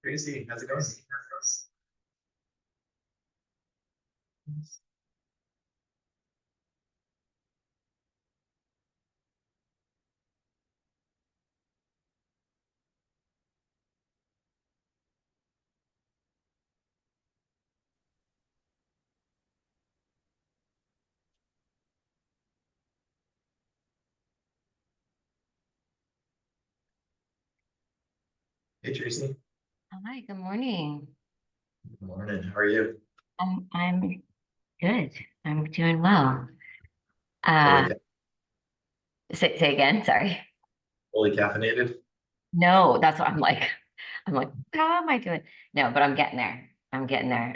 Tracy, how's it going? Hey Tracy, Hi, good morning. good morning. How are you? I'm good. I'm doing well. Fully, Uh say again, sorry. fully caffeinated? No, that's what I'm like. I'm like, how am I doing? No, but I'm getting there. I'm getting there.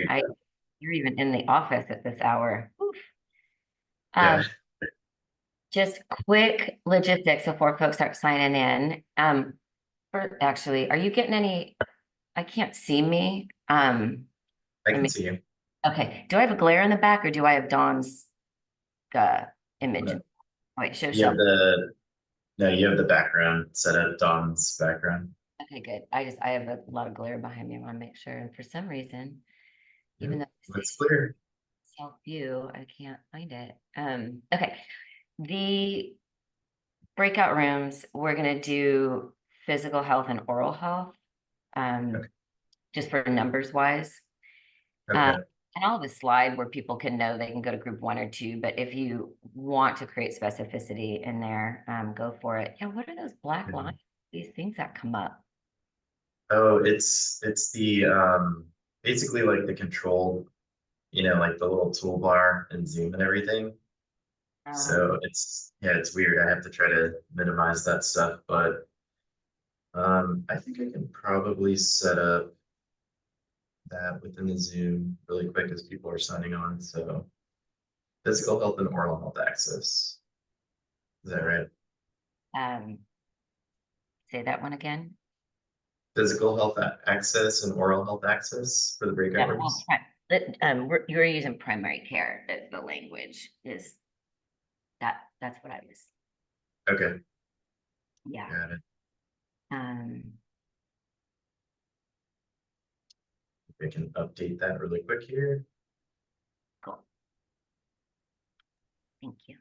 You're even in the office at this hour. Oof. Yeah. Um, just quick logistics before folks start signing in. Actually, are you getting any? I can't see me. I Let can me, see you. okay. Do I have a glare in the back or do I have Dawn's uh image? No, Wait, show you have show. the no, you have the background set up, Dom's background. Okay, good. I have a lot of glare behind me. I want to make sure. And for some reason, Yeah, even though it looks says clear. self view, I can't find it. Okay. The breakout rooms, we're gonna do physical health and oral health, um, Okay. just for numbers wise. Uh, Okay. and I'll have a slide where people can know they can go to group 1 or 2, but if you want to create specificity in there, go for it. Yeah, what are those black Mhm. lines? These things that come up. Oh, it's the basically like the control, like the little toolbar and Zoom and everything. Um, So it's weird. I have to try to minimize that stuff, but I think I can probably set up that within the Zoom really quick as people are signing on. So physical health and oral health access. Is that right? um, say that one again. Physical health access and oral health access for the breakout Yeah, well, rooms. you're using primary care as the language is that's what I was, Okay, yeah. got it. Um, We can update that really quick here. cool. Thank you.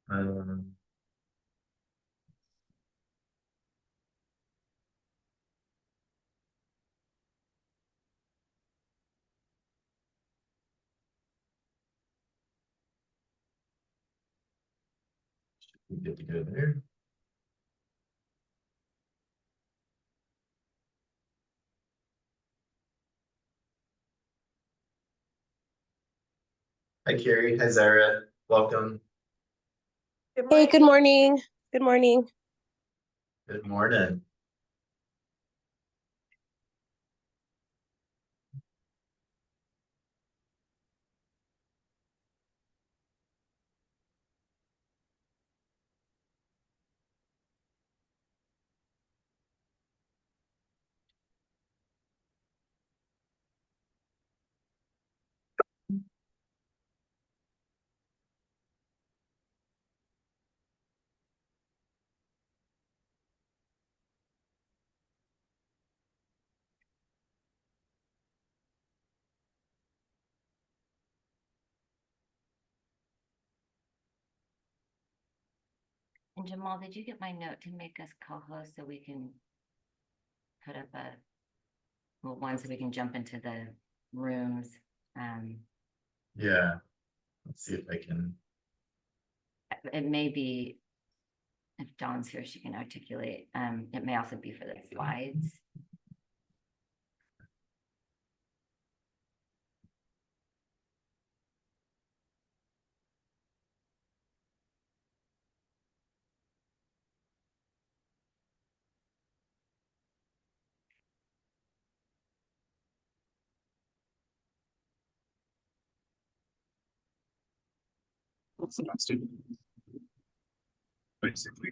Um, we good to go there. Hi, Carrie. Hi, Zara. Welcome. Hey, good morning. Good morning. Good morning. And Jamal, did you get my note to make us co-host so we can put up one so we can jump into the rooms? Um, Yeah, let's see if I can. it may be, if Dawn's here, she can articulate. It may also be for the slides. What's the student? Basically.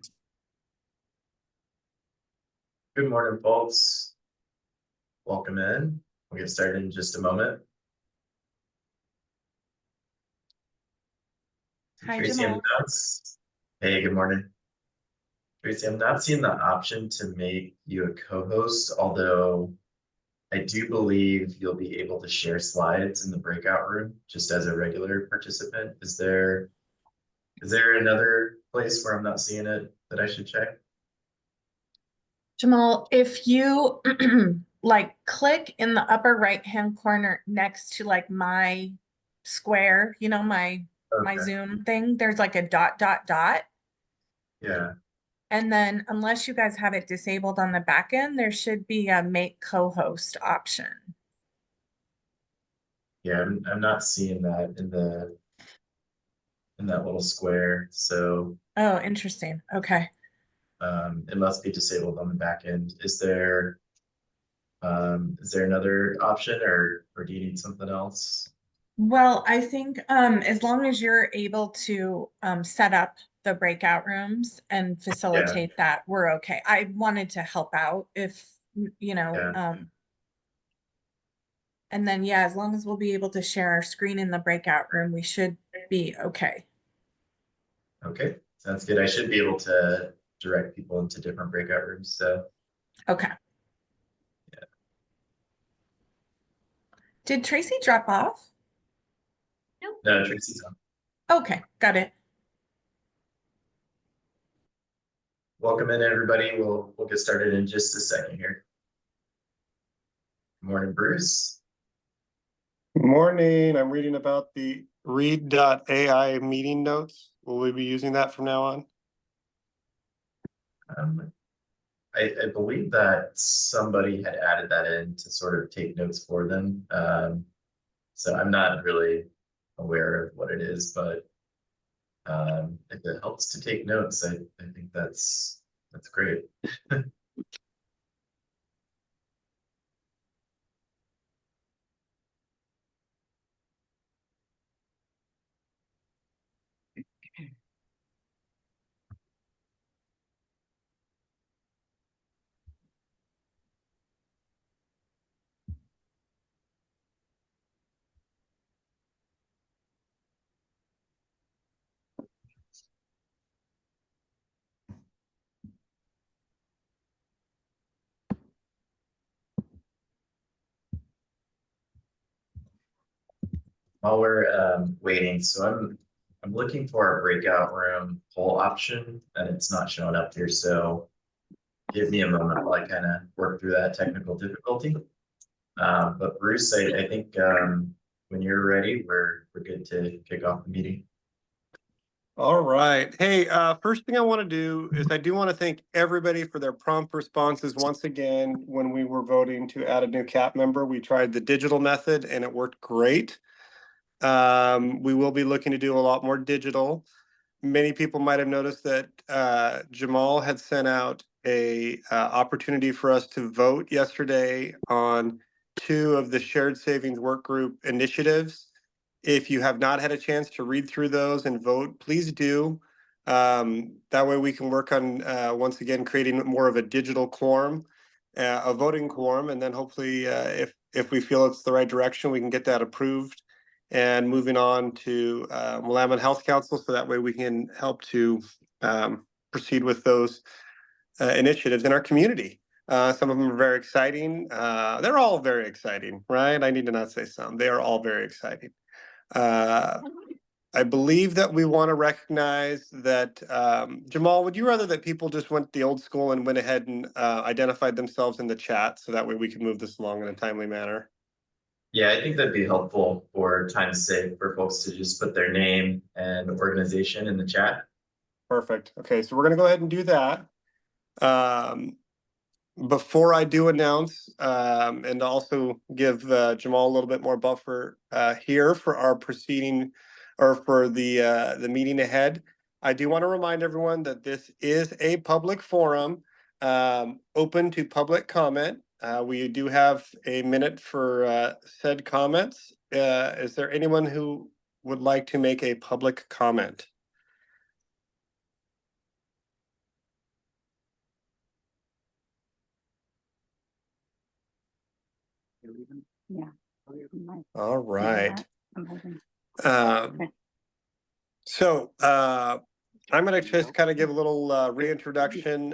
Good morning, folks. Welcome in. We'll get started in just a moment. Hi, Tracy, I'm Jamal. not. Hey, good morning. Tracy, I'm not seeing the option to make you a co-host, although I do believe you'll be able to share slides in the breakout room just as a regular participant. Is there another place where I'm not seeing it that I should check? Jamal, if you like click in the upper right-hand corner next to like my square, you know, my Okay, Zoom thing, there's like a dot, dot, dot. yeah, And then unless you guys have it disabled on the back end, there should be a make co-host option. yeah, I'm not seeing that in that little square, so Oh, interesting. Okay. it must be disabled on the back end. Is there another option or do you need something else? Well, I think as long as you're able to set up the breakout rooms and facilitate that, we're okay. I wanted to help out if, you know, Yeah. and then, yeah, as long as we'll be able to share our screen in the breakout room, we should be okay. Okay, sounds good. I should be able to direct people into different breakout rooms, so Okay. Yeah. Did Tracy drop off? no, Tracy's on. Okay, got it. Welcome in, everybody. We'll get started in just a second here. Good morning, Bruce. Morning. I'm reading about the read.ai meeting notes. Will we be using that from now on? I believe that somebody had added that in to sort of take notes for them. So I'm not really aware of what it is, but if it helps to take notes, I think that's great. While we're waiting, so I'm looking for a breakout room poll option and it's not showing up here. So give me a moment while I kind of work through that technical difficulty. But Bruce, I think when you're ready, we're good to kick off the meeting. All right. Hey, first thing I want to do is I do want to thank everybody for their prompt responses. Once again, when we were voting to add a new CAP member, we tried the digital method and it worked great. We will be looking to do a lot more digital. Many people might have noticed that Jamal had sent out a opportunity for us to vote yesterday on 2 of the shared savings work group initiatives. If you have not had a chance to read through those and vote, please do. That way we can work on once again creating more of a digital quorum, a voting quorum, and then hopefully if we feel it's the right direction, we can get that approved and moving on to Willamette Health Council, so that way we can help to proceed with those initiatives in our community. Some of them are very exciting. They're all very exciting, right? I need to not say some. They are all very exciting. I believe that we want to recognize that, Jamal, would you rather that people just went the old school and went ahead and identified themselves in the chat, so that way we can move this along in a timely manner? Yeah, I think that'd be helpful for time's sake for folks to just put their name and organization in the chat. Perfect. Okay, so we're going to go ahead and do that. Before I do announce and also give Jamal a little bit more buffer here for our proceeding or for the meeting ahead, I do want to remind everyone that this is a public forum open to public comment. We do have a minute for said comments. Is there anyone who would like to make a public comment? All right. Amazing. So I'm going to just kind of give a little reintroduction.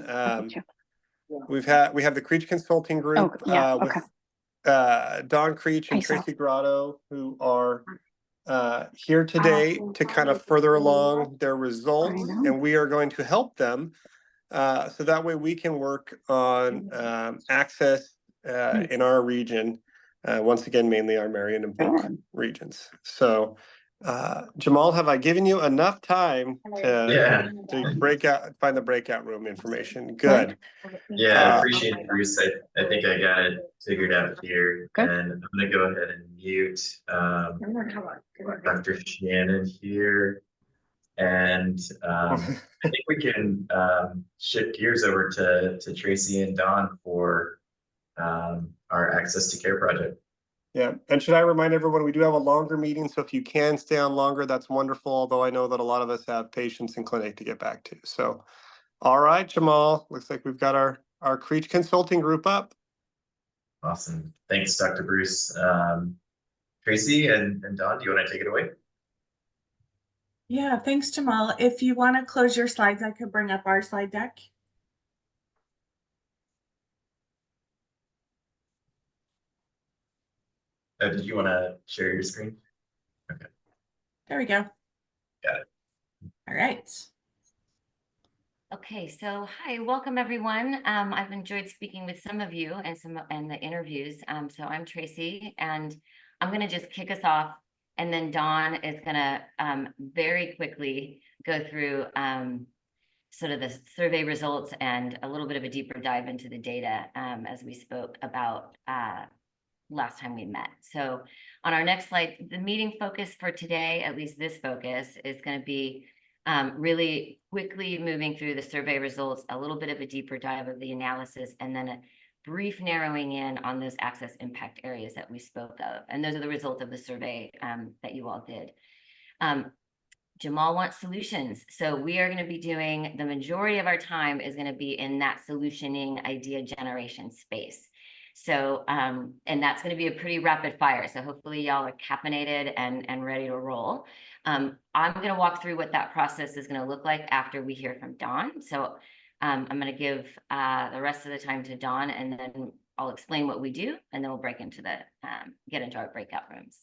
We have the Creech Consulting Group with Don Creech and I saw. Tracy Grotto, who are here today to kind of further along their results, I know. and we are going to help them so that way we can work on access in our region. Once again, mainly our Marion and Polk Good. regions. So, Jamal, have I given you enough time Yeah. to find the breakout room information? Good. Yeah, I appreciate it, Bruce. I think I got it figured out here. Good. And I'm gonna go ahead and mute Dr. Shannon here. And I think we can shift gears over to Tracy and Don for our Access to Care project. Yeah, and should I remind everyone, we do have a longer meeting, so if you can stay on longer, that's wonderful, although I know that a lot of us have patients in clinic to get back to. So, all right, Jamal, looks like we've got our Creech Consulting Group up. Awesome. Thanks, Dr. Bruce. Tracy and Don, do you want to take it away? Yeah, thanks, Jamal. If you want to close your slides, I could bring up our slide deck. Did you want to share your screen? Okay. There we go. Got it. All right. Okay, so hi, welcome everyone. I've enjoyed speaking with some of you and the interviews. So I'm Tracy, and I'm going to just kick us off, and then Dawn is going to very quickly go through sort of the survey results and a little bit of a deeper dive into the data as we spoke about last time we met. So on our next slide, the meeting focus for today, at least this focus, is going to be really quickly moving through the survey results, a little bit of a deeper dive of the analysis, and then a brief narrowing in on those access impact areas that we spoke of. And those are the results of the survey that you all did. Jamal wants solutions. So we are going to be doing, the majority of our time is going to be in that solutioning idea generation space. So, and that's going to be a pretty rapid fire. So hopefully y'all are caffeinated and ready to roll. I'm going to walk through what that process is going to look like after we hear from Dawn. So I'm going to give the rest of the time to Dawn, and then I'll explain what we do, and then we'll break into get into our breakout rooms.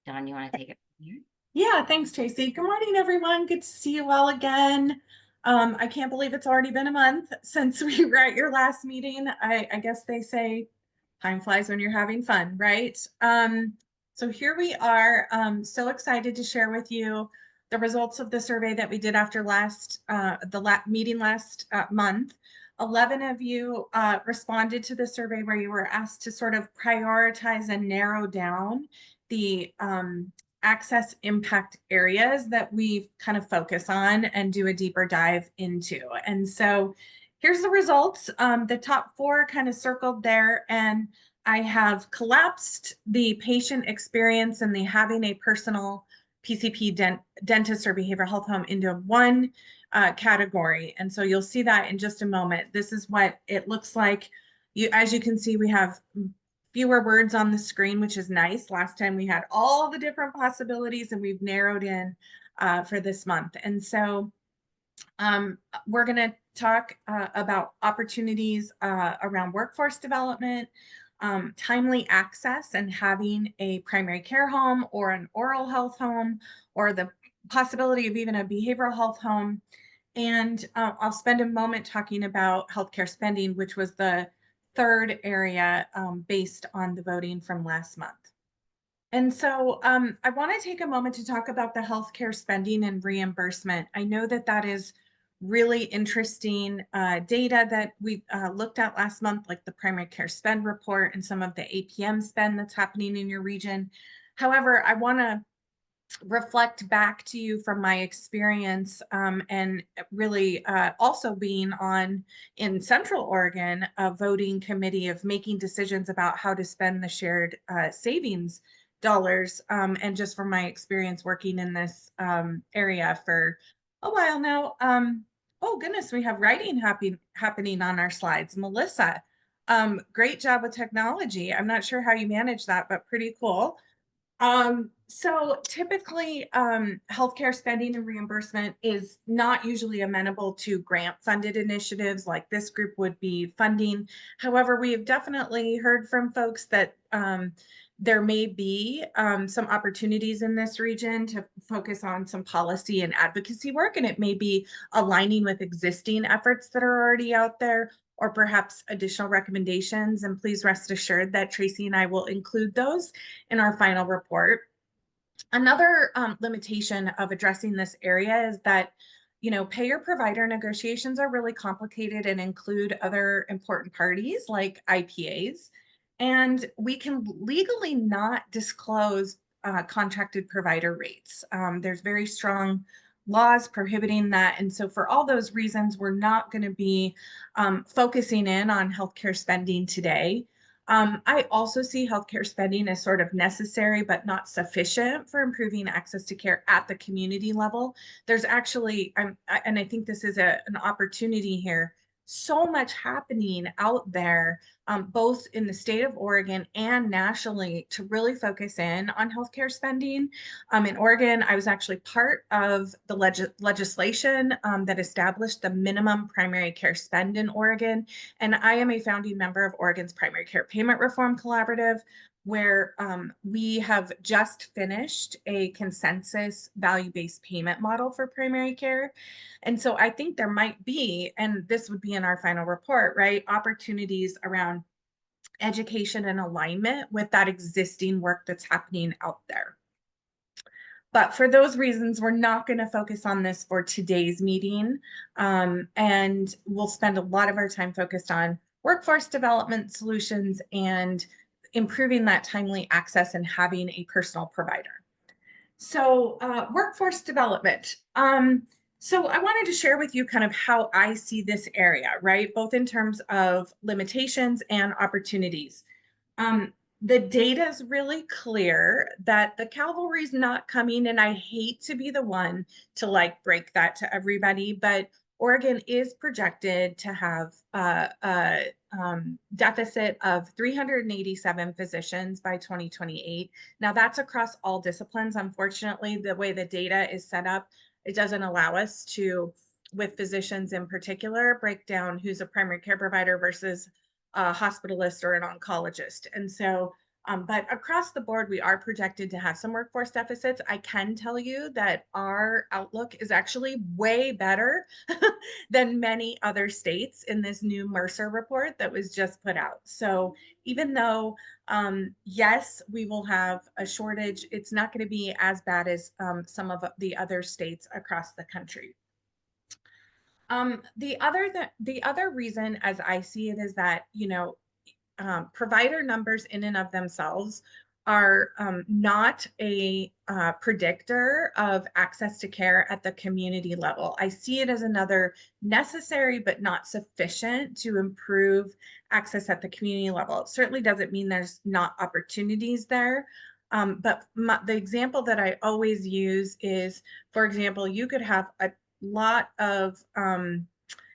Dawn, you want to take it from here? Yeah, thanks, Tracy. Good morning, everyone. Good to see you all again. I can't believe it's already been a month since we were at your last meeting. I guess they say time flies when you're having fun, right? So here we are. So excited to share with you the results of the survey that we did after meeting last month. 11 of you responded to the survey where you were asked to sort of prioritize and narrow down the access impact areas that we kind of focus on and do a deeper dive into. And so here's the results. The top 4 kind of circled there, and I have collapsed the patient experience and the having a personal PCP dentist or behavioral health home into one category. And so you'll see that in just a moment. This is what it looks like. As you can see, we have fewer words on the screen, which is nice. Last time we had all the different possibilities, and we've narrowed in for this month. And so we're going to talk about opportunities around workforce development, timely access and having a primary care home or an oral health home, or the possibility of even a behavioral health home. And I'll spend a moment talking about healthcare spending, which was the third area based on the voting from last month. And so I want to take a moment to talk about the healthcare spending and reimbursement. I know that that is really interesting data that we looked at last month, like the primary care spend report and some of the APM spend that's happening in your region. However, I want to reflect back to you from my experience and really also being in Central Oregon, a voting committee of making decisions about how to spend the shared savings dollars. And just from my experience working in this area for a while now. Oh goodness, we have writing happening on our slides. Melissa, Great job with technology. I'm not sure how you manage that, but pretty cool. So typically, healthcare spending and reimbursement is not usually amenable to grant funded initiatives like this group would be funding. However, we have definitely heard from folks that there may be some opportunities in this region to focus on some policy and advocacy work, and it may be aligning with existing efforts that are already out there, or perhaps additional recommendations. And please rest assured that Tracy and I will include those in our final report. Another limitation of addressing this area is that, payer provider negotiations are really complicated and include other important parties like IPAs. And we can legally not disclose contracted provider rates. There's very strong laws prohibiting that. And so for all those reasons, we're not going to be focusing in on healthcare spending today. I also see healthcare spending as sort of necessary, but not sufficient for improving access to care at the community level. There's actually, and I think this is an opportunity here, so much happening out there, both in the state of Oregon and nationally, to really focus in on healthcare spending. In Oregon, I was actually part of the legislation that established the minimum primary care spend in Oregon. And I am a founding member of Oregon's Primary Care Payment Reform Collaborative, where we have just finished a consensus value-based payment model for primary care. And so I think there might be, and this would be in our final report, right, opportunities around education and alignment with that existing work that's happening out there. But for those reasons, we're not going to focus on this for today's meeting. And we'll spend a lot of our time focused on workforce development solutions and improving that timely access and having a personal provider. So workforce development. So I wanted to share with you kind of how I see this area, right? Both in terms of limitations and opportunities. The data is really clear that the cavalry's not coming, and I hate to be the one to like break that to everybody, but Oregon is projected to have a deficit of 387 physicians by 2028. Now that's across all disciplines. Unfortunately, the way the data is set up, it doesn't allow us to, with physicians in particular, break down who's a primary care provider versus a hospitalist or an oncologist. And so, but across the board, we are projected to have some workforce deficits. I can tell you that our outlook is actually way better than many other states in this new Mercer report that was just put out. So even though, yes, we will have a shortage, it's not going to be as bad as some of the other states across the country. The other reason, as I see it, is that, provider numbers in and of themselves are not a predictor of access to care at the community level. I see it as another necessary but not sufficient to improve access at the community level. It certainly doesn't mean there's not opportunities there. But the example that I always use is, for example, you could have a lot of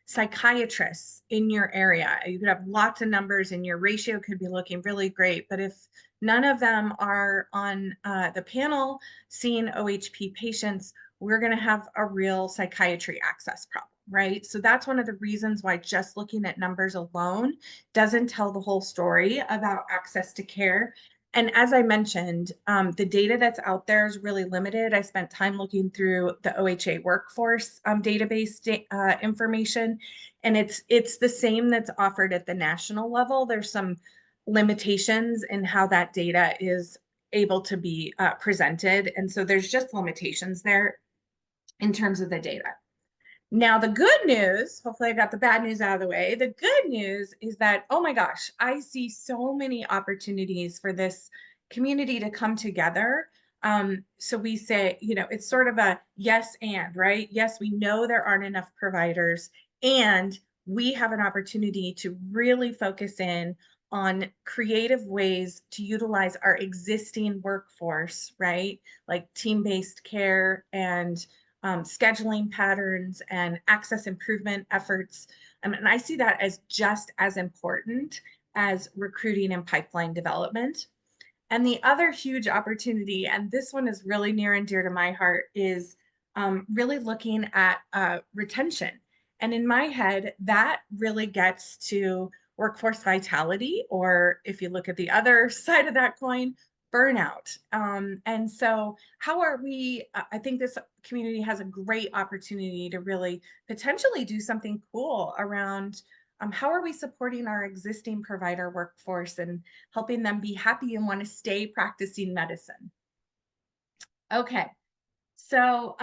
psychiatrists in your area. You could have lots of numbers and your ratio could be looking really great. But if none of them are on the panel seeing OHP patients, we're going to have a real psychiatry access problem, right? So that's one of the reasons why just looking at numbers alone doesn't tell the whole story about access to care. And as I mentioned, the data that's out there is really limited. I spent time looking through the OHA workforce database information, and it's the same that's offered at the national level. There's some limitations in how that data is able to be presented. And so there's just limitations there in terms of the data. Now, the good news, hopefully I got the bad news out of the way. The good news is that, oh my gosh, I see so many opportunities for this community to come together. So we say, it's sort of a yes and, right? Yes, we know there aren't enough providers, and we have an opportunity to really focus in on creative ways to utilize our existing workforce, right? Like team-based care and scheduling patterns and access improvement efforts. And I see that as just as important as recruiting and pipeline development. And the other huge opportunity, and this one is really near and dear to my heart, is really looking at retention. And in my head, that really gets to workforce vitality, or if you look at the other side of that coin, burnout. And so how are we, I think this community has a great opportunity to really potentially do something cool around how are we supporting our existing provider workforce and helping them be happy and want to stay practicing medicine. Okay, so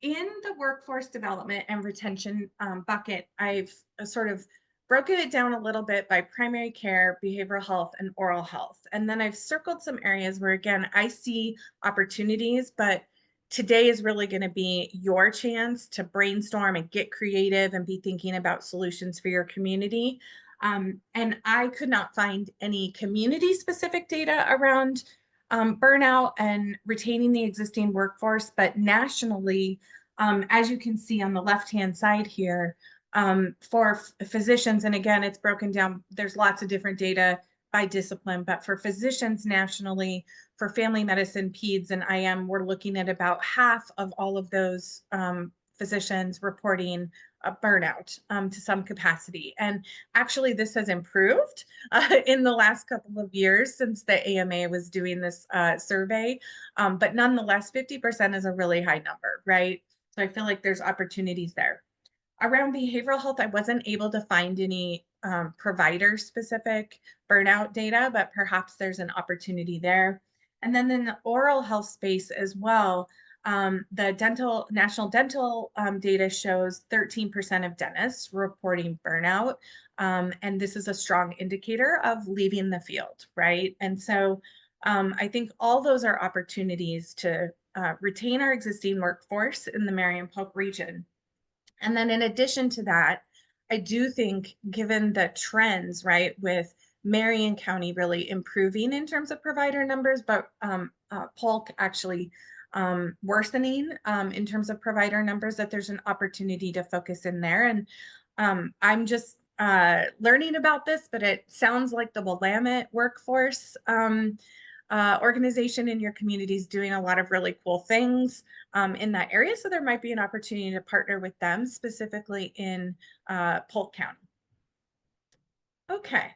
in the workforce development and retention bucket, I've sort of broken it down a little bit by primary care, behavioral health, and oral health. And then I've circled some areas where, again, I see opportunities, but today is really going to be your chance to brainstorm and get creative and be thinking about solutions for your community. And I could not find any community specific data around burnout and retaining the existing workforce, but nationally, as you can see on the left-hand side here, for physicians, and again, it's broken down, there's lots of different data by discipline, but for physicians nationally, for family medicine, peds, and IM, we're looking at about half of all of those physicians reporting a burnout to some capacity. And actually, this has improved in the last couple of years since the AMA was doing this survey. But nonetheless, 50% is a really high number, right? So I feel like there's opportunities there. Around behavioral health, I wasn't able to find any provider specific burnout data, but perhaps there's an opportunity there. And then in the oral health space as well, the national dental data shows 13% of dentists reporting burnout. And this is a strong indicator of leaving the field, right? And so I think all those are opportunities to retain our existing workforce in the Marion-Polk region. And then in addition to that, I do think given the trends, right, with Marion County really improving in terms of provider numbers, but Polk actually worsening in terms of provider numbers, that there's an opportunity to focus in there. And I'm just learning about this, but it sounds like the Willamette workforce organization in your community is doing a lot of really cool things in that area. So there might be an opportunity to partner with them specifically in Polk County. Okay.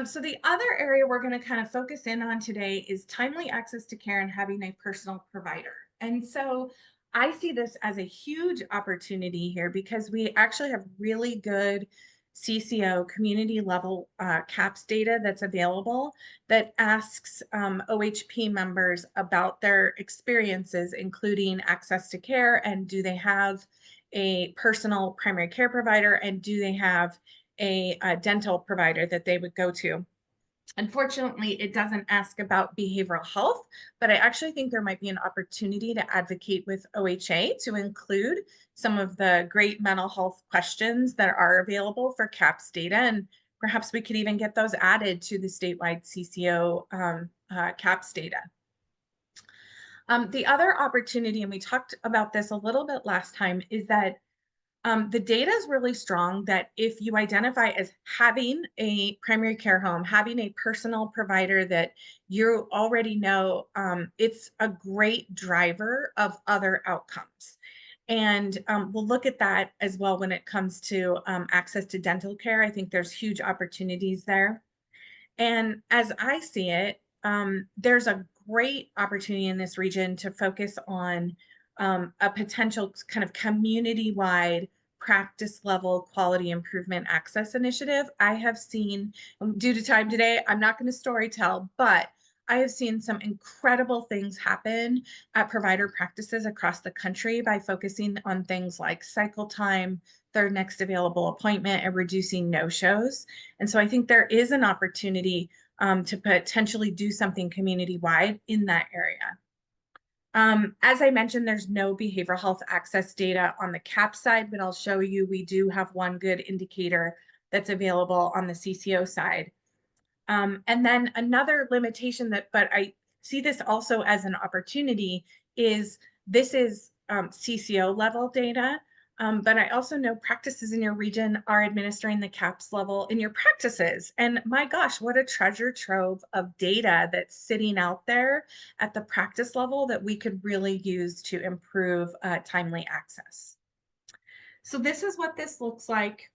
So the other area we're going to kind of focus in on today is timely access to care and having a personal provider. And so I see this as a huge opportunity here because we actually have really good CCO community level CAHPS data that's available that asks OHP members about their experiences, including access to care, and do they have a personal primary care provider, and do they have a dental provider that they would go to. Unfortunately, it doesn't ask about behavioral health, but I actually think there might be an opportunity to advocate with OHA to include some of the great mental health questions that are available for CAHPS data. And perhaps we could even get those added to the statewide CCO CAHPS data. The other opportunity, and we talked about this a little bit last time, is that the data is really strong that if you identify as having a primary care home, having a personal provider that you already know, it's a great driver of other outcomes. And we'll look at that as well when it comes to access to dental care. I think there's huge opportunities there. And as I see it, there's a great opportunity in this region to focus on a potential kind of community-wide practice level quality improvement access initiative. I have seen, due to time today, I'm not going to story tell, but I have seen some incredible things happen at provider practices across the country by focusing on things like cycle time, their next available appointment, and reducing no-shows. And so I think there is an opportunity to potentially do something community-wide in that area. As I mentioned, there's no behavioral health access data on the CAHPS side, but I'll show you we do have one good indicator that's available on the CCO side. And then another limitation but I see this also as an opportunity, is this is CCO level data. But I also know practices in your region are administering the CAPS level in your practices. And my gosh, what a treasure trove of data that's sitting out there at the practice level that we could really use to improve timely access. So this is what this looks like,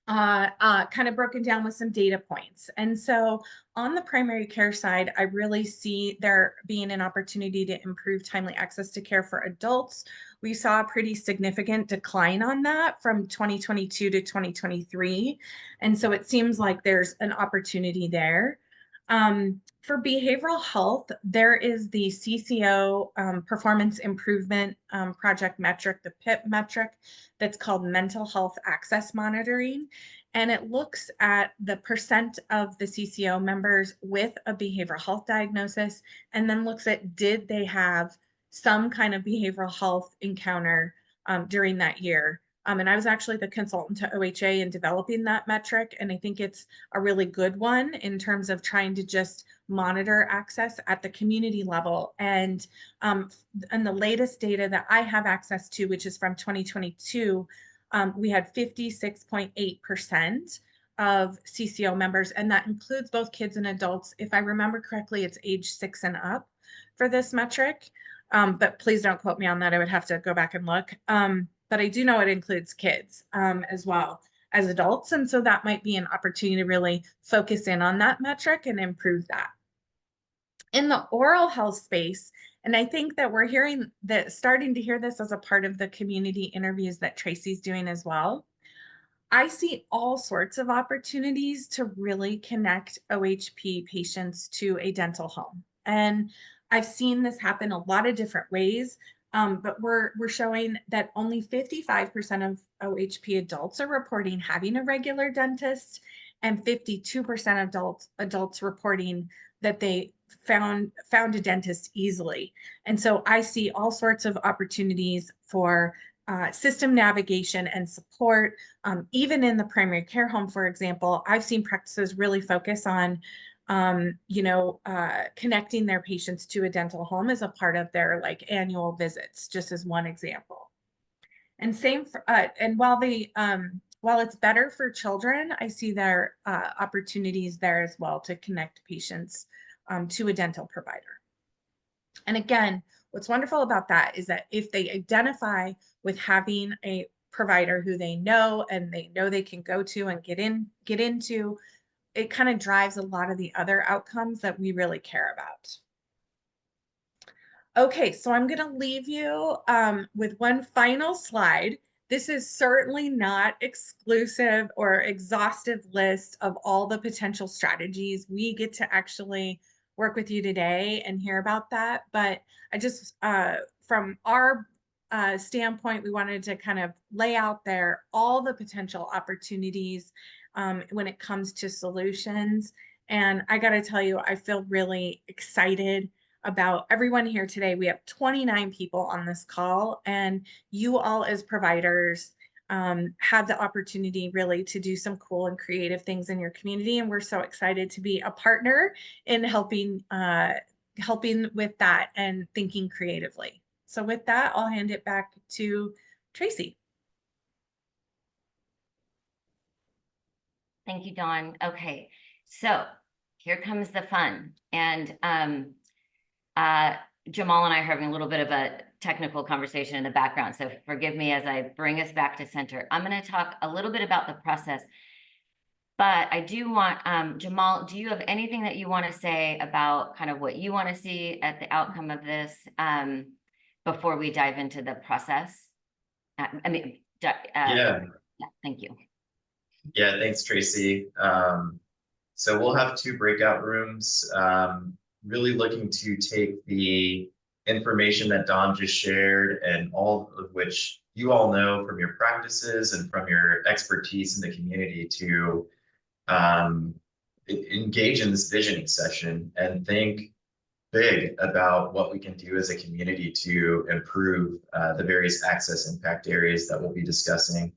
kind of broken down with some data points. And so on the primary care side, I really see there being an opportunity to improve timely access to care for adults. We saw a pretty significant decline on that from 2022 to 2023. And so it seems like there's an opportunity there. For behavioral health, there is the CCO Performance Improvement Project metric, the PIP metric, that's called Mental Health Access Monitoring. And it looks at the percent of the CCO members with a behavioral health diagnosis, and then looks at did they have some kind of behavioral health encounter during that year. And I was actually the consultant to OHA in developing that metric. And I think it's a really good one in terms of trying to just monitor access at the community level. And the latest data that I have access to, which is from 2022, we had 56.8% of CCO members, and that includes both kids and adults. If I remember correctly, it's age 6 and up for this metric. But please don't quote me on that. I would have to go back and look. But I do know it includes kids as well as adults. And so that might be an opportunity to really focus in on that metric and improve that. In the oral health space, and I think that we're starting to hear this as a part of the community interviews that Tracy's doing as well. I see all sorts of opportunities to really connect OHP patients to a dental home. And I've seen this happen a lot of different ways. But we're showing that only 55% of OHP adults are reporting having a regular dentist, and 52% of adults reporting that they found a dentist easily. And so I see all sorts of opportunities for system navigation and support. Even in the primary care home, for example, I've seen practices really focus on connecting their patients to a dental home as a part of their like annual visits, just as one example. And same for, and while it's better for children, I see there opportunities there as well to connect patients to a dental provider. And again, what's wonderful about that is that if they identify with having a provider who they know and they know they can go to and get into, it kind of drives a lot of the other outcomes that we really care about. Okay, so I'm going to leave you with one final slide. This is certainly not exclusive or exhaustive list of all the potential strategies. We get to actually work with you today and hear about that. But I just, from our standpoint, we wanted to kind of lay out there all the potential opportunities when it comes to solutions. And I got to tell you, I feel really excited about everyone here today. We have 29 people on this call, and you all as providers have the opportunity really to do some cool and creative things in your community. And we're so excited to be a partner in helping with that and thinking creatively. So with that, I'll hand it back to Tracy. Thank you, Dawn. Okay, so here comes the fun. And Jamal and I are having a little bit of a technical conversation in the background, so forgive me as I bring us back to center. I'm going to talk a little bit about the process, but I do want, Jamal, do you have anything that you want to say about kind of what you want to see at the outcome of this before we dive into the process? Yeah, thank you. Yeah, thanks, Tracy. So we'll have 2 breakout rooms, really looking to take the information that Dawn just shared, and all of which you all know from your practices and from your expertise in the community, to engage in this visioning session and think big about what we can do as a community to improve the various access impact areas that we'll be discussing.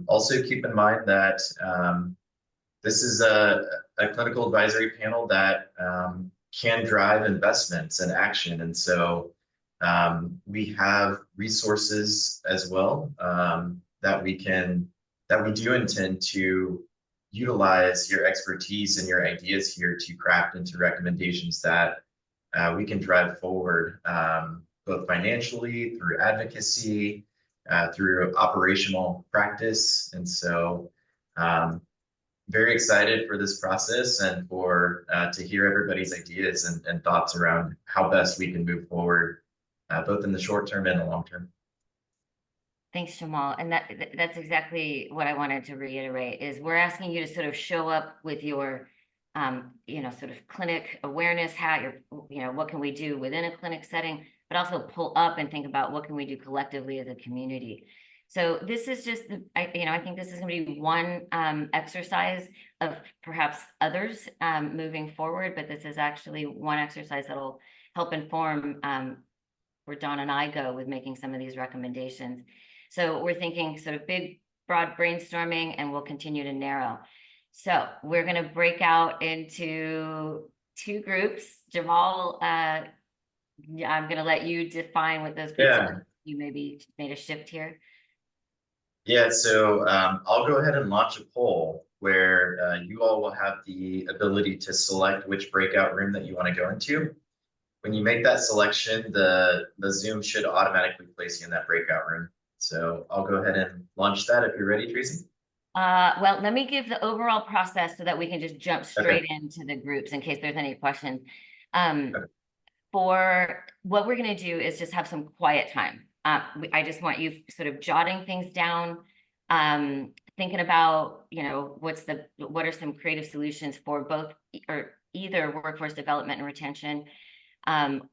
Also keep in mind that this is a clinical advisory panel that can drive investments and action. And so We have resources as well, that we do intend to utilize your expertise and your ideas here to craft into recommendations that we can drive forward, both financially, through advocacy, through operational practice. And so very excited for this process and for to hear everybody's ideas and thoughts around how best we can move forward, both in the short term and the long term. Thanks, Jamal. And that's exactly what I wanted to reiterate is we're asking you to sort of show up with your, sort of clinic awareness, how you're, what can we do within a clinic setting, but also pull up and think about what can we do collectively as a community. So this is just, I think this is going to be one exercise of perhaps others moving forward, but this is actually one exercise that'll help inform where Dawn and I go with making some of these recommendations. So we're thinking sort of big, broad brainstorming, and we'll continue to narrow. So we're going to break out into 2 groups. Jamal, I'm going to let you define what those groups are. You maybe made a shift here. Yeah, so I'll go ahead and launch a poll where you all will have the ability to select which breakout room that you want to go into. When you make that selection, the Zoom should automatically place you in that breakout room. So I'll go ahead and launch that if you're ready, Tracy. Well, let me give the overall process so that we can just jump straight into the groups in case there's any questions. For what we're going to do is just have some quiet time. I just want you sort of jotting things down, thinking about, what are some creative solutions for both or either workforce development and retention, and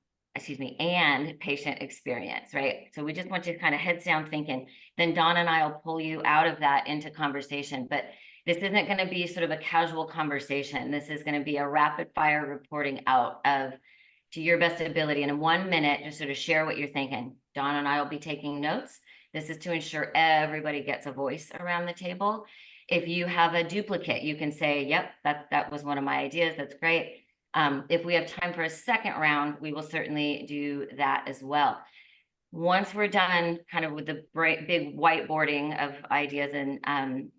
patient experience, right? So we just want you to kind of heads down thinking, then Dawn and I will pull you out of that into conversation, but this isn't going to be sort of a casual conversation. This is going to be a rapid fire reporting out of to your best ability. And in 1 minute, just sort of share what you're thinking. Dawn and I will be taking notes. This is to ensure everybody gets a voice around the table. If you have a duplicate, you can say, yep, that was one of my ideas. That's great. If we have time for a second round, we will certainly do that as well. Once we're done kind of with the big whiteboarding of ideas and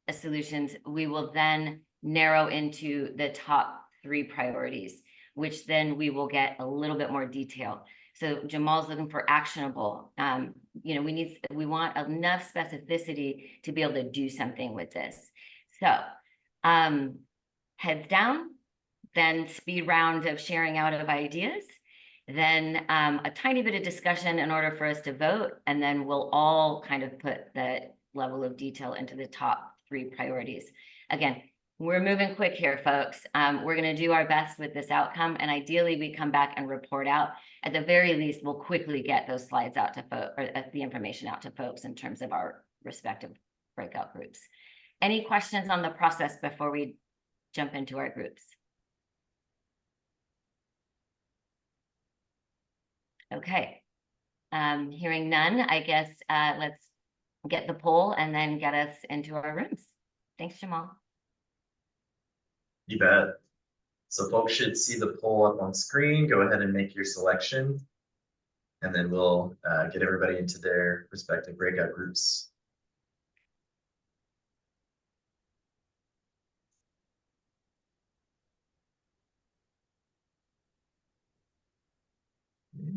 solutions, we will then narrow into the top 3 priorities, which then we will get a little bit more detail. So Jamal's looking for actionable. We want enough specificity to be able to do something with this. So heads down, then speed round of sharing out of ideas, then a tiny bit of discussion in order for us to vote, and then we'll all kind of put the level of detail into the top 3 priorities. Again, we're moving quick here, folks. We're going to do our best with this outcome, and ideally we come back and report out. At the very least, we'll quickly get those slides out to folks, or the information out to folks in terms of our respective breakout groups. Any questions on the process before we jump into our groups? Okay, hearing none, I guess let's get the poll and then get us into our rooms. Thanks, Jamal. You bet. So folks should see the poll up on screen. Go ahead and make your selection, and then we'll get everybody into their respective breakout groups.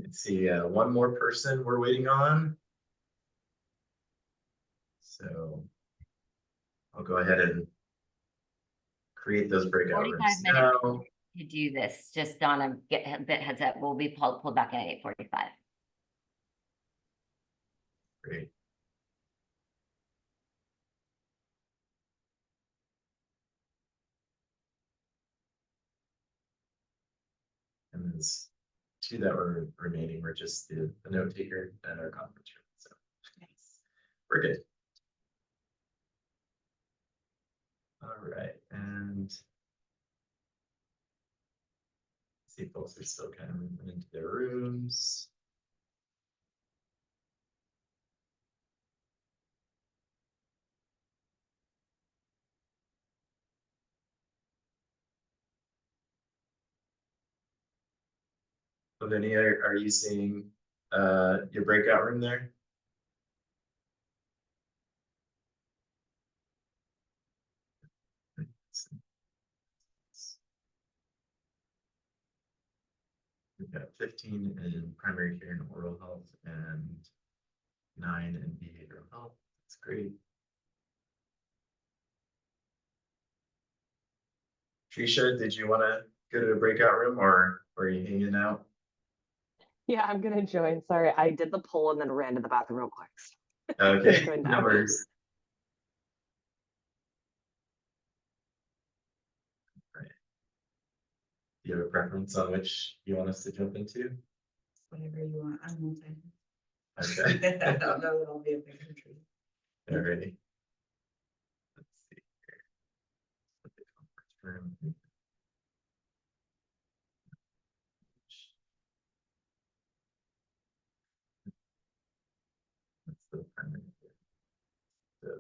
Let's see, one more person we're waiting on. So I'll go ahead and create those breakout 45 rooms minutes now. to do this. Just on a bit heads up, we'll be pulled back in at 8:45. Great. And there's 2 that were remaining were just the note taker and our conference room. So nice. We're good. All right, and see, folks are still kind of moving into their rooms. So Vinny, are you seeing your breakout room there? We've got 15 in primary care and oral health and 9 in behavioral health. That's great. Trisha, did you want to go to a breakout room or are you hanging out? Yeah, I'm gonna join. Sorry, I did the poll and then ran to the bathroom real quick. Okay, Join no now. worries. Right. Do you have a preference on which you want us to jump into? Whatever you want, I'm multi. Okay. I don't know that I'll be a big country. Alrighty. Let's see here. Put the conference room. That's the primary. So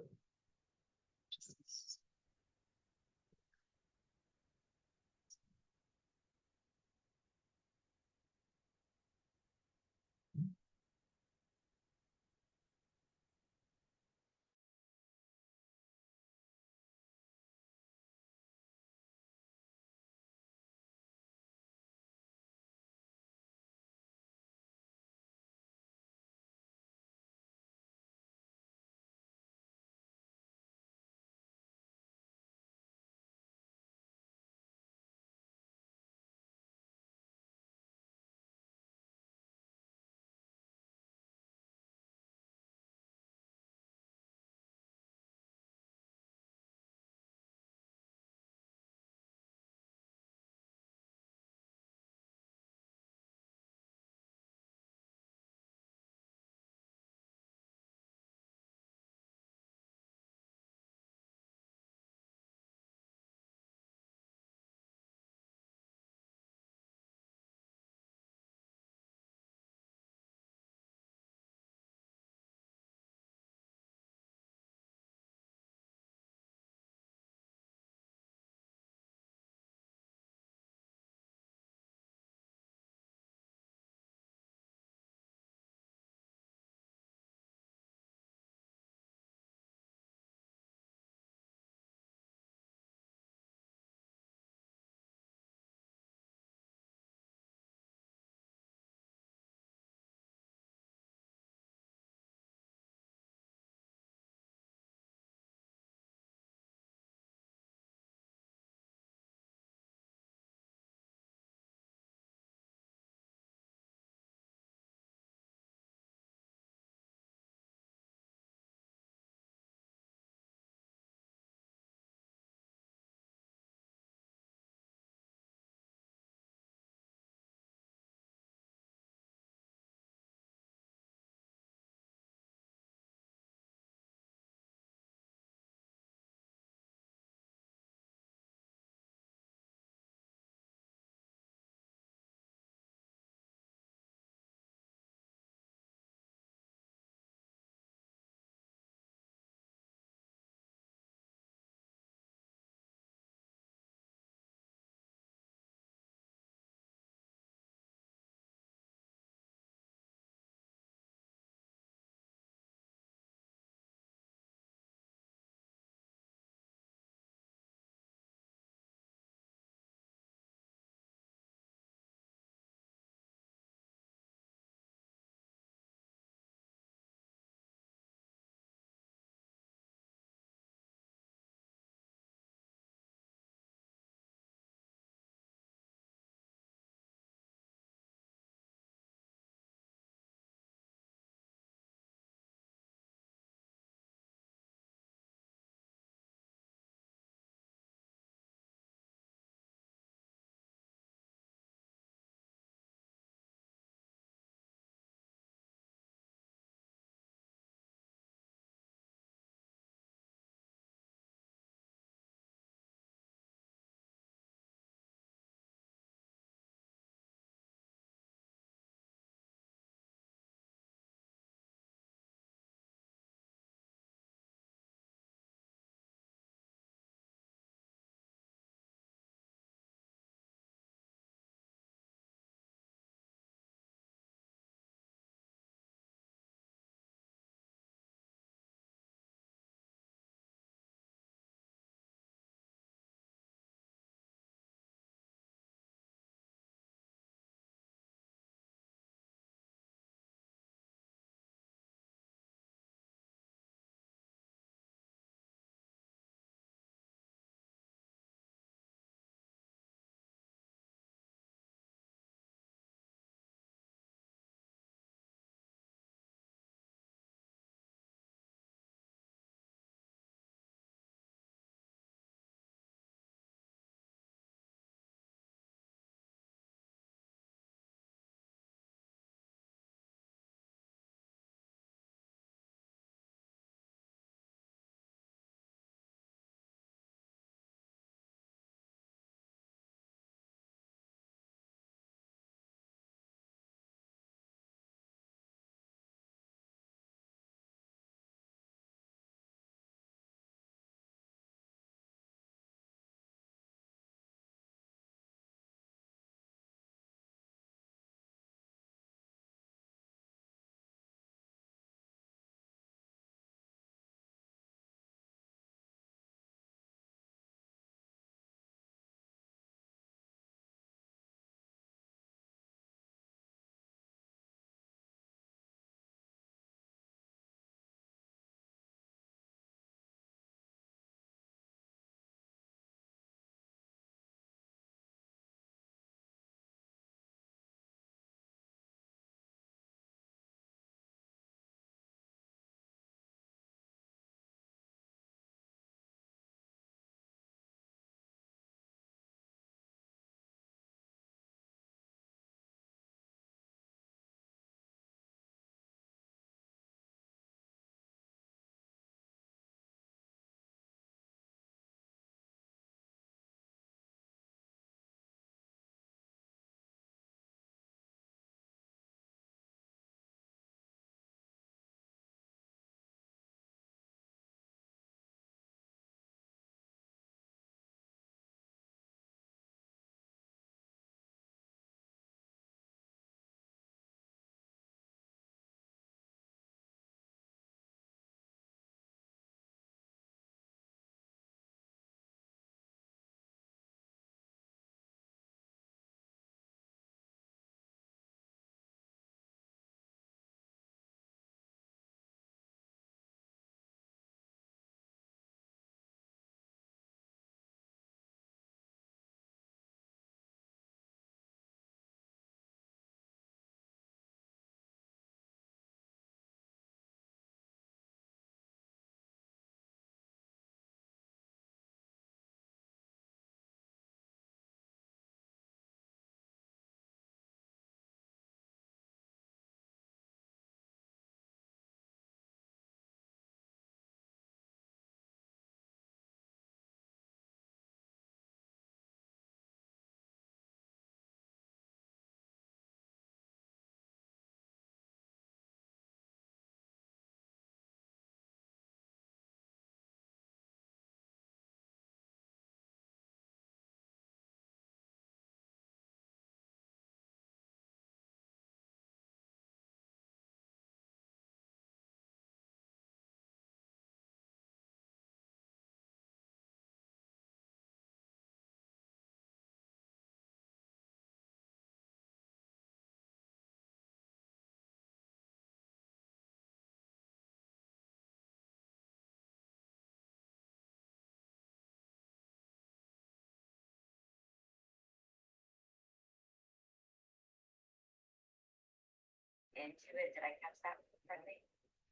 into it. Did I catch that correctly?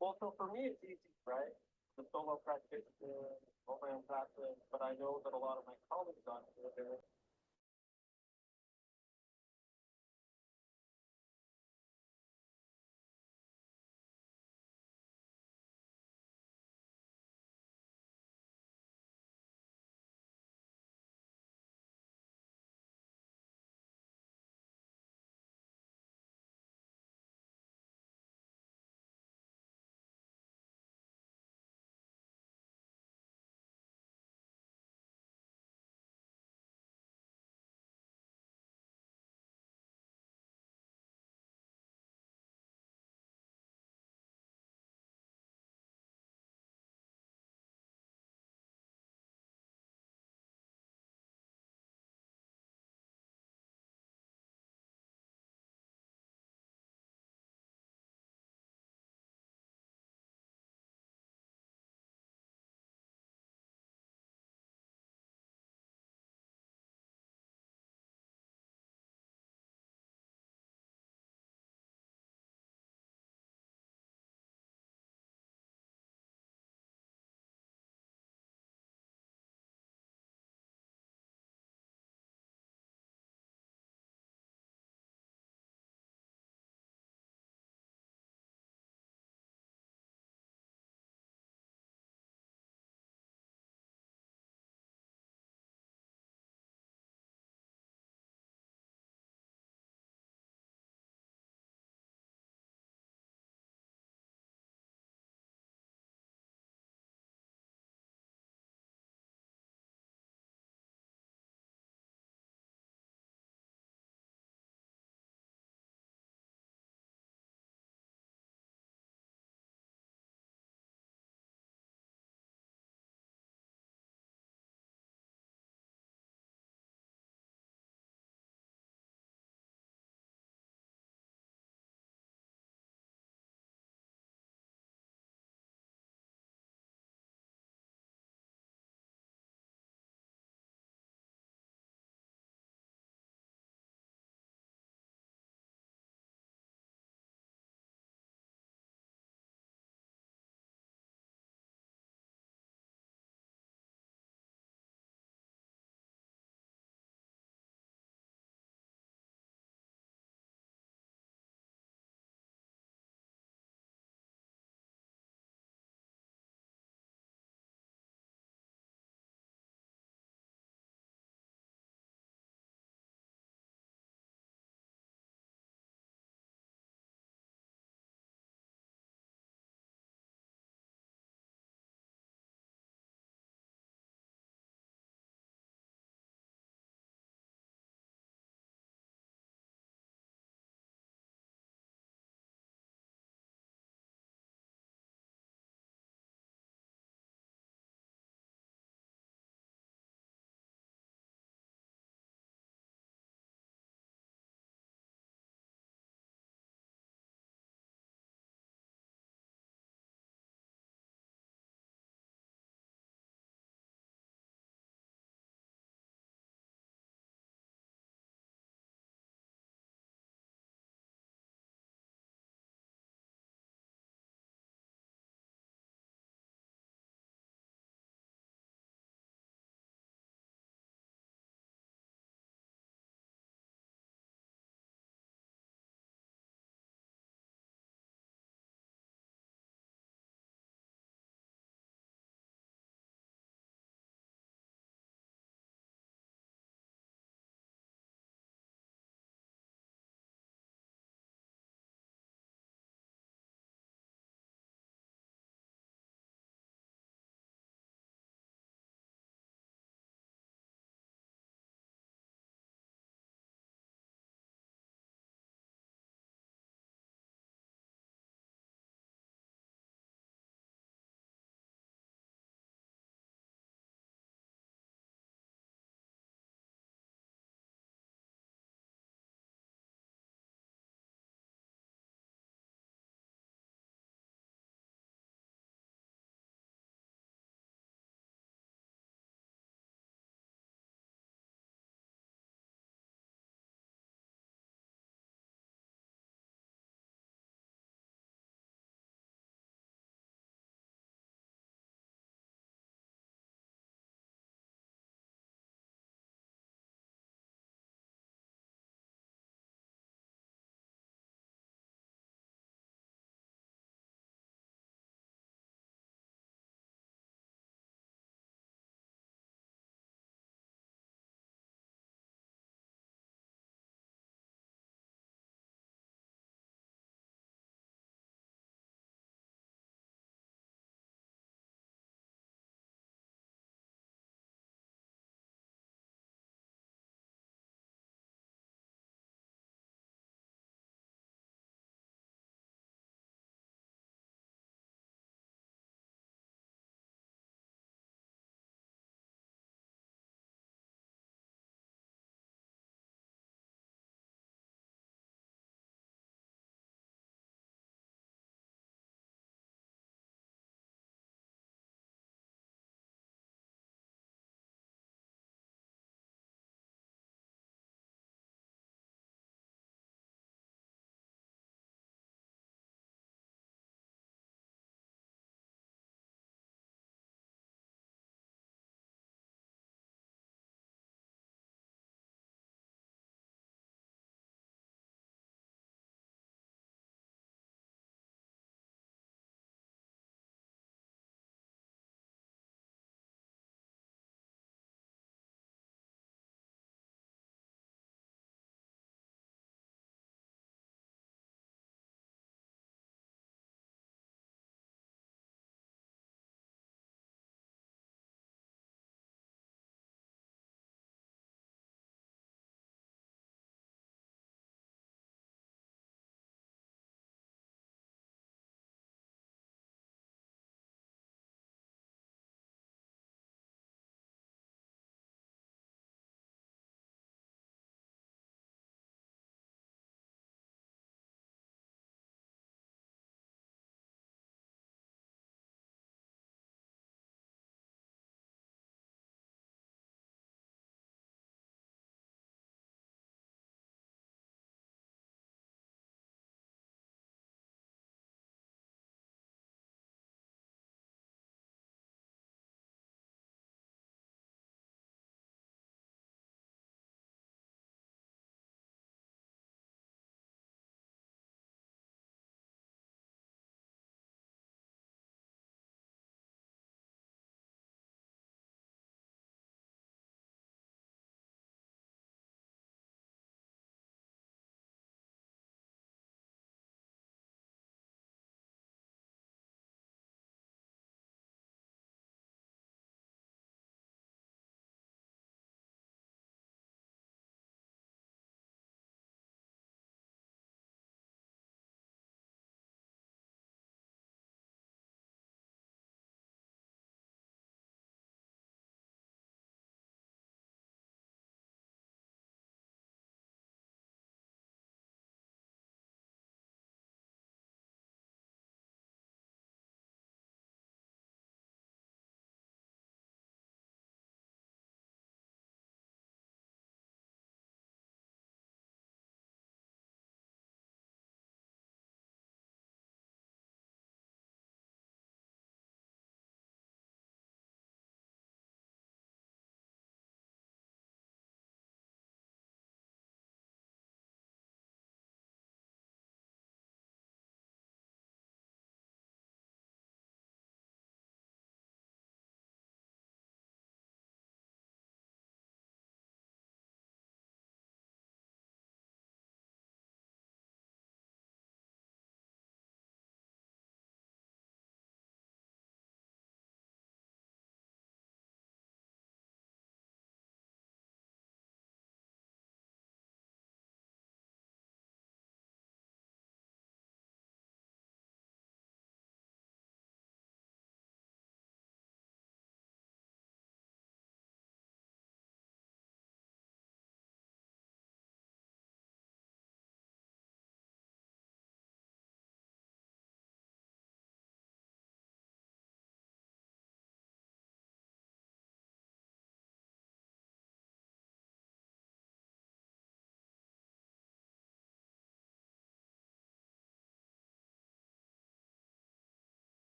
Well, so for me, it's easy, right? The solo practice, the program practice, but I know that a lot of my colleagues on here, they're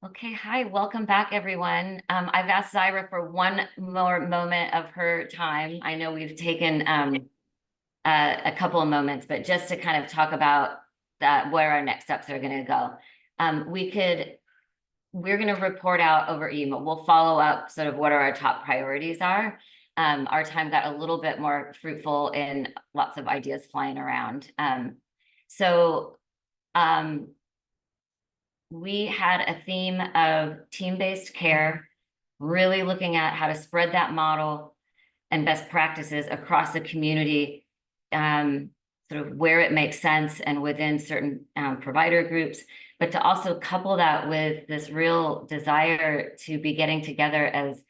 Okay, hi, welcome back, everyone. I've asked Zyra for one more moment of her time. I know we've taken a couple of moments, but just to kind of talk about where our next steps are going to go. We're going to report out over email. We'll follow up sort of what our top priorities are. Our time got a little bit more fruitful in lots of ideas flying around. So we had a theme of team-based care, really looking at how to spread that model and best practices across the community, sort of where it makes sense and within certain provider groups, but to also couple that with this real desire to be getting together as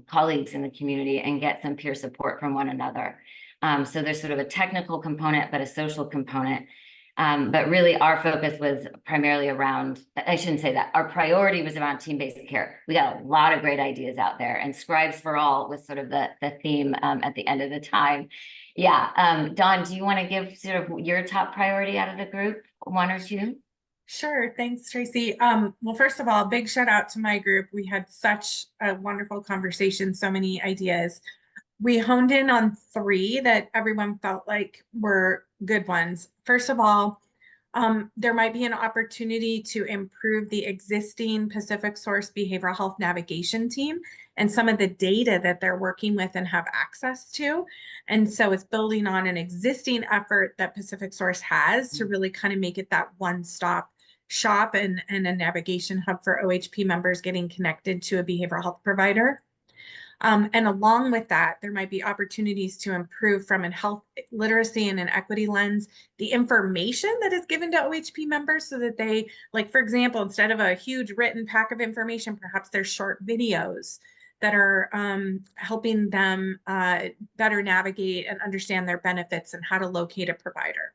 colleagues in the community and get some peer support from one another. So there's sort of a technical component, but a social component. But really our focus was primarily around, I shouldn't say that, our priority was around team-based care. We got a lot of great ideas out there, and Scribes for All was sort of the theme at the end of the time. Yeah, Dawn, do you want to give sort of your top priority out of the group, one or two? Sure. Thanks, Tracy. Well, first of all, big shout out to my group. We had such a wonderful conversation, so many ideas. We honed in on 3 that everyone felt like were good ones. First of all, there might be an opportunity to improve the existing Pacific Source Behavioral Health Navigation team and some of the data that they're working with and have access to. And so it's building on an existing effort that Pacific Source has to really kind of make it that one-stop shop and a navigation hub for OHP members getting connected to a behavioral health provider. And along with that, there might be opportunities to improve from a health literacy and an equity lens, the information that is given to OHP members so that they, like, for example, instead of a huge written pack of information, perhaps there's short videos that are helping them better navigate and understand their benefits and how to locate a provider.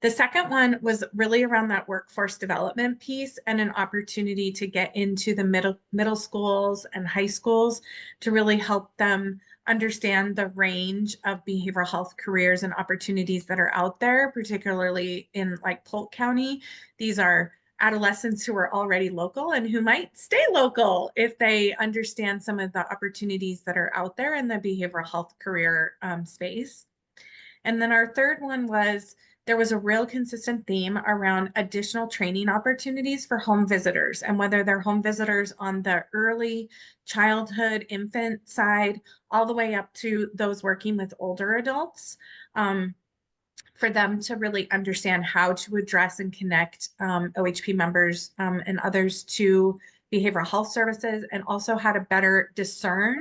The second one was really around that workforce development piece and an opportunity to get into the middle schools and high schools to really help them understand the range of behavioral health careers and opportunities that are out there, particularly in like Polk County. These are adolescents who are already local and who might stay local if they understand some of the opportunities that are out there in the behavioral health career space. And then our third one was there was a real consistent theme around additional training opportunities for home visitors, and whether they're home visitors on the early childhood infant side, all the way up to those working with older adults, for them to really understand how to address and connect OHP members and others to behavioral health services, and also how to better discern,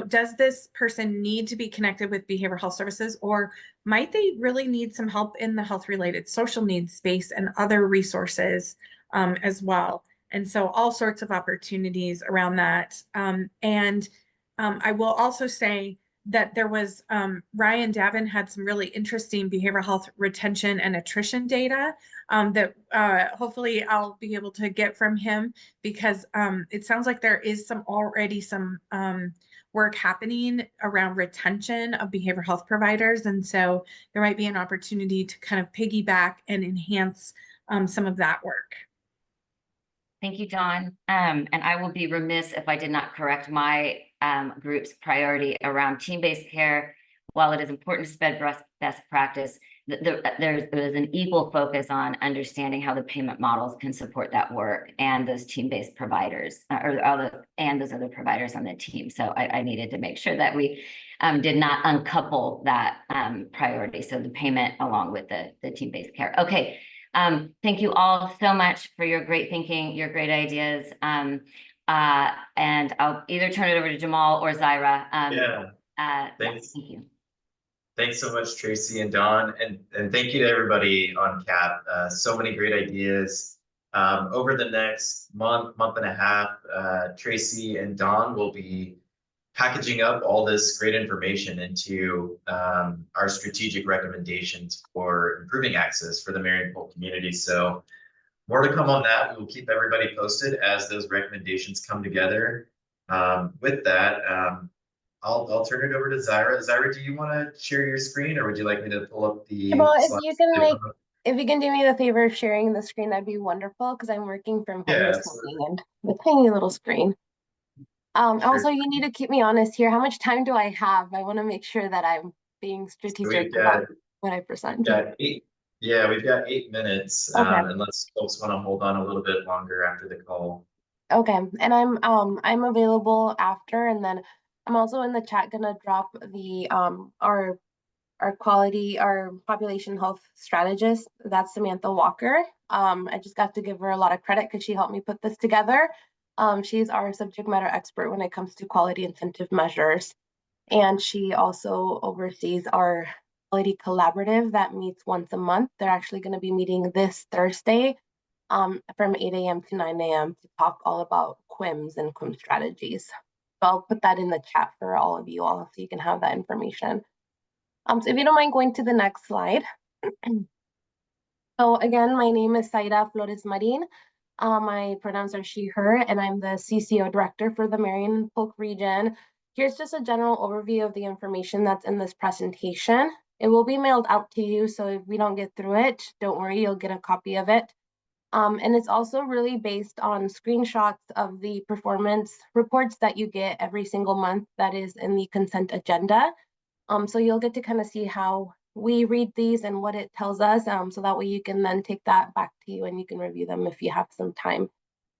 does this person need to be connected with behavioral health services, or might they really need some help in the health related social needs space and other resources as well. And so all sorts of opportunities around that. I will also say that there was, Ryan Davin had some really interesting behavioral health retention and attrition data that hopefully I'll be able to get from him, because it sounds like there is already some work happening around retention of behavioral health providers. And so there might be an opportunity to kind of piggyback and enhance some of that work. Thank you, Dawn. And I will be remiss if I did not correct my group's priority around team-based care. While it is important to spread best practice, there's an equal focus on understanding how the payment models can support that work and those team-based providers and those other providers on the team. So I needed to make sure that we did not uncouple that priority. So the payment along with the team-based care. Okay. Thank you all so much for your great thinking, your great ideas. And I'll either turn it over to Jamal or Zyra. Thanks. Thank you. Thanks so much, Tracy and Dawn, and thank you to everybody on CAP. So many great ideas. Over the next month and a half, Tracy and Dawn will be packaging up all this great information into our strategic recommendations for improving access for the Marion Polk community. So more to come on that. We will keep everybody posted as those recommendations come together. With that, I'll turn it over to Zyra. Zyra, do you want to share your screen, or would you like me to pull up the Well, slides? if you can do me the favor of sharing the screen, that'd be wonderful because I'm working from home Yeah, this absolutely. morning and the tiny little screen. Sure. Also, you need to keep me honest here. How much time do I have? I want to make sure that I'm being So strategic about what I present. we've got 8 minutes, Okay. unless folks want to hold on a little bit longer after the call. Okay, and I'm available after, and then I'm also in the chat gonna drop the our population health strategist. That's Samantha Walker. I just got to give her a lot of credit because she helped me put this together. She's our subject matter expert when it comes to quality incentive measures, and she also oversees our quality collaborative that meets once a month. They're actually going to be meeting this Thursday from 8 a.m. to 9 a.m. to talk all about QIMs and QIM strategies. So I'll put that in the chat for all of you all so you can have that information. So if you don't mind going to the next slide. So again, my name is Saida Flores Marin. My pronouns are she, her, and I'm the CCO director for the Marion Polk region. Here's just a general overview of the information that's in this presentation. It will be mailed out to you, so if we don't get through it, don't worry, you'll get a copy of it. And it's also really based on screenshots of the performance reports that you get every single month that is in the consent agenda. So you'll get to kind of see how we read these and what it tells us. So that way you can then take that back to you and you can review them if you have some time.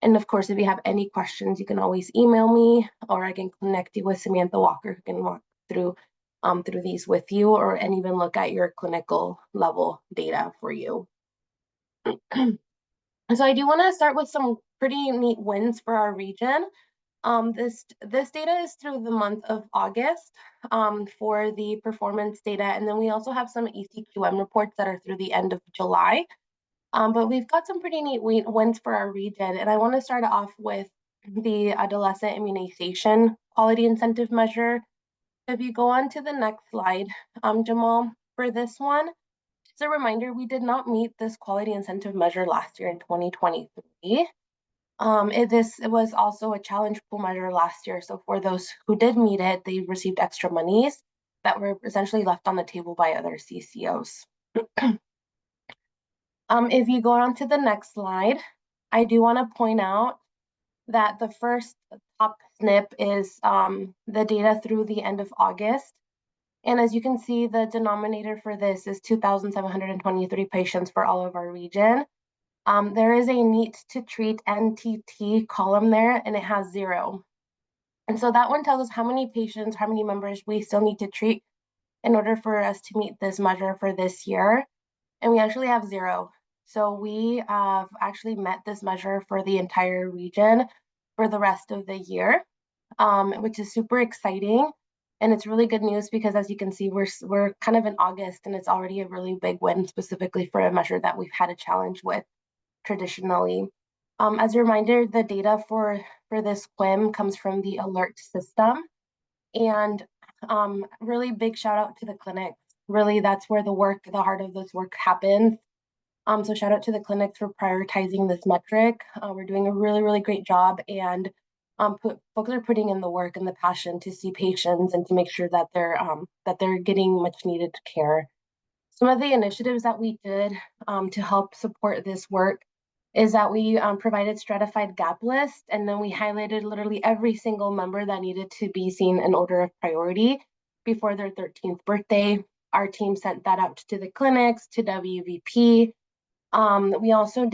And of course, if you have any questions, you can always email me, or I can connect you with Samantha Walker, who can walk through these with you, and even look at your clinical level data for you. So I do want to start with some pretty neat wins for our region. This data is through the month of August for the performance data, and then we also have some ECQM reports that are through the end of July. But we've got some pretty neat wins for our region, and I want to start off with the adolescent immunization quality incentive measure. If you go on to the next slide, Jamal, for this one, just a reminder, we did not meet this quality incentive measure last year in 2023. It was also a challenge pool measure last year. So for those who did meet it, they received extra monies that were essentially left on the table by other CCOs. If you go on to the next slide, I do want to point out that the first top SNP is the data through the end of August. And as you can see, the denominator for this is 2,723 patients for all of our region. There is a need to treat NTT column there, and it has 0. And so that one tells us how many patients, how many members we still need to treat in order for us to meet this measure for this year. And we actually have 0. So we have actually met this measure for the entire region for the rest of the year, which is super exciting. And it's really good news because, as you can see, we're kind of in August, and it's already a really big win specifically for a measure that we've had a challenge with traditionally. As a reminder, the data for this QIM comes from the alert system, and really big shout out to the clinics. Really, that's where the heart of this work happens. So shout out to the clinics for prioritizing this metric. We're doing a really, really great job, and folks are putting in the work and the passion to see patients and to make sure that they're getting much needed care. Some of the initiatives that we did to help support this work is that we provided stratified gap list, and then we highlighted literally every single member that needed to be seen in order of priority before their 13th birthday. Our team sent that out to the clinics, to WVP. We also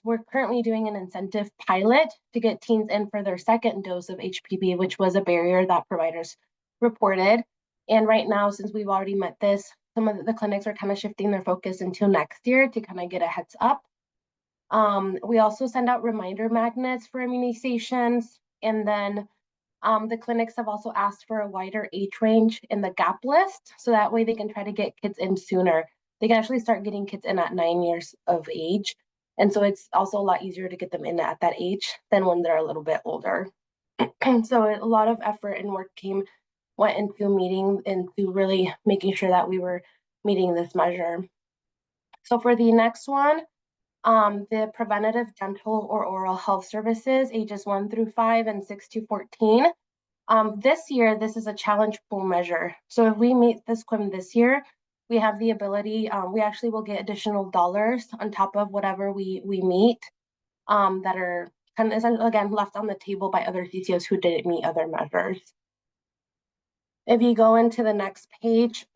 we're currently doing an incentive pilot to get teens in for their second dose of HPV, which was a barrier that providers reported. And right now, since we've already met this, some of the clinics are kind of shifting their focus until next year to kind of get a heads up. We also send out reminder magnets for immunizations, and then the clinics have also asked for a wider age range in the gap list, so that way they can try to get kids in sooner. They can actually start getting kids in at 9 years of age, and so it's also a lot easier to get them in at that age than when they're a little bit older. So a lot of effort and work went into really making sure that we were meeting this measure. So for the next one, the preventative dental or oral health services, ages 1 through 5 and 6 to 14. This year, this is a challenge pool measure. So if we meet this QIM this year, we have the ability, we actually will get additional dollars on top of whatever we meet, that are kind of, again, left on the table by other CCOs who didn't meet other measures. If you go into the next page,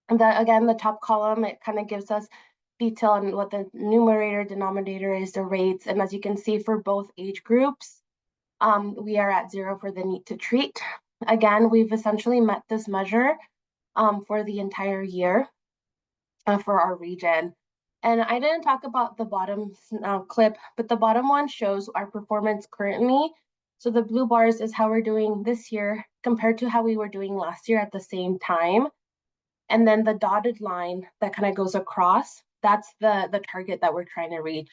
again, the top column, it kind of gives us detail on what the numerator, denominator is, the rates. And as you can see for both age groups, we are at 0 for the need to treat. Again, we've essentially met this measure for the entire year for our region. And I didn't talk about the bottom clip, but the bottom one shows our performance currently. So the blue bars is how we're doing this year compared to how we were doing last year at the same time. And then the dotted line that kind of goes across, that's the target that we're trying to reach.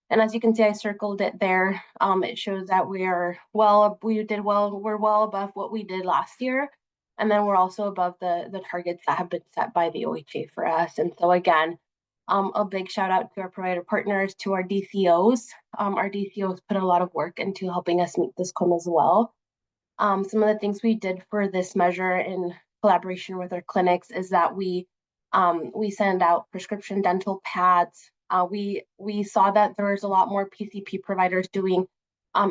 And as you can see, I circled it there. It shows that we're well above what we did last year. And then we're also above the targets that have been set by the OHA for us. And so again, a big shout out to our provider partners, to our DCOs. Our DCOs put a lot of work into helping us meet this QIM as well. Some of the things we did for this measure in collaboration with our clinics is that we send out prescription dental pads. We saw that there was a lot more PCP providers doing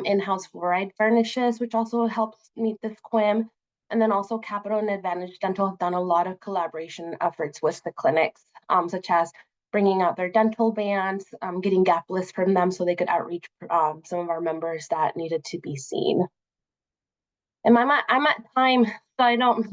in-house fluoride varnishes, which also helps meet this QIM. And then also Capital and Advantage Dental have done a lot of collaboration efforts with the clinics, such as bringing out their dental bands, getting gap lists from them so they could outreach some of our members that needed to be seen. And I'm at time, so I don't,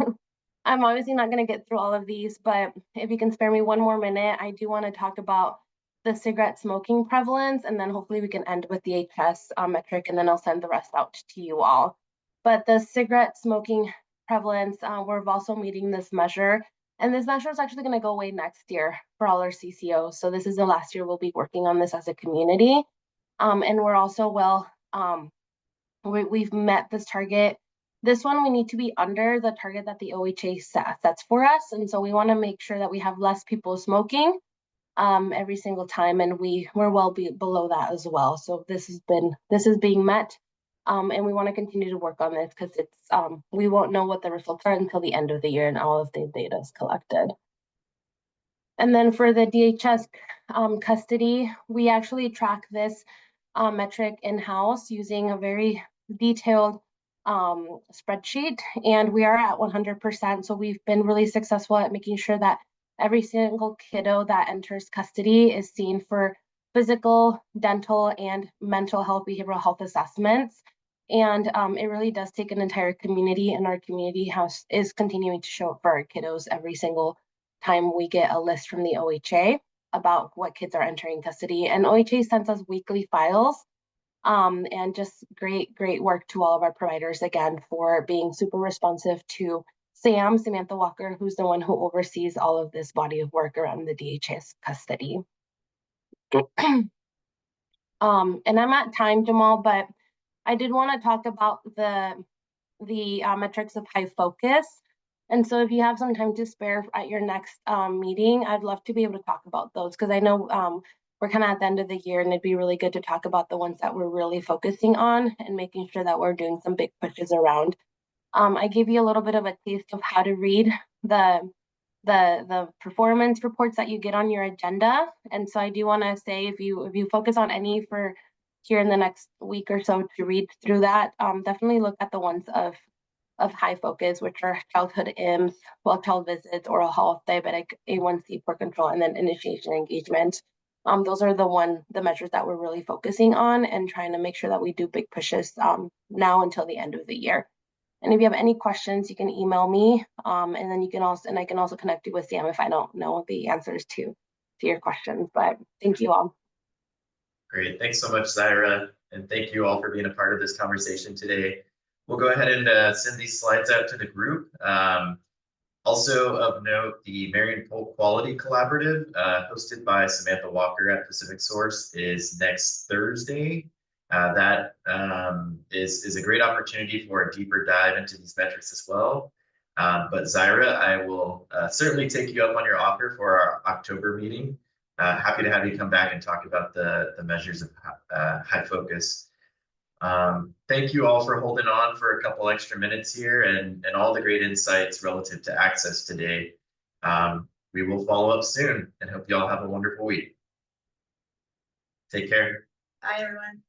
I'm obviously not going to get through all of these, but if you can spare me one more minute, I do want to talk about the cigarette smoking prevalence, and then hopefully we can end with the HS metric, and then I'll send the rest out to you all. But the cigarette smoking prevalence, we're also meeting this measure, and this measure is actually going to go away next year for all our CCOs. So this is the last year we'll be working on this as a community, and we're also we've met this target. This one, we need to be under the target that the OHA sets for us. And so we want to make sure that we have less people smoking every single time. And we're well below that as well. So this is being met. And we want to continue to work on this because we won't know what the results are until the end of the year and all of the data is collected. And then for the DHS custody, we actually track this metric in-house using a very detailed spreadsheet, and we are at 100%. So we've been really successful at making sure that every single kiddo that enters custody is seen for physical, dental, and mental health, behavioral health assessments. And it really does take an entire community, and our community is continuing to show up for our kiddos every single time we get a list from the OHA about what kids are entering custody. And OHA sends us weekly files. And just great work to all of our providers, again, for being super responsive to Samantha Walker, who's the one who oversees all of this body of work around the DHS custody. And I'm at time, Jamal, but I did want to talk about the metrics of high focus. And so if you have some time to spare at your next meeting, I'd love to be able to talk about those, because I know we're kind of at the end of the year, and it'd be really good to talk about the ones that we're really focusing on and making sure that we're doing some big pushes around. I gave you a little bit of a taste of how to read the performance reports that you get on your agenda. And so I do want to say, if you focus on any for here in the next week or so to read through that, definitely look at the ones of high focus, which are childhood IMSS, well-child visits, oral health, diabetic A1C, poor control, and then initiation engagement. Those are the measures that we're really focusing on and trying to make sure that we do big pushes now until the end of the year. And if you have any questions, you can email me, and then I can also connect you with Sam if I don't know the answers to your questions. But thank you all. Great, thanks so much, Zaira, and thank you all for being a part of this conversation today. We'll go ahead and send these slides out to the group. Also of note, the Marion Polk Quality Collaborative, hosted by Samantha Walker at Pacific Source, is next Thursday. That is a great opportunity for a deeper dive into these metrics as well. But Zaira, I will certainly take you up on your offer for our October meeting. Happy to have you come back and talk about the measures of high focus. Thank you all for holding on for a couple extra minutes here and all the great insights relative to access today. We will follow up soon and hope you all have a wonderful week. Take care. Bye, everyone.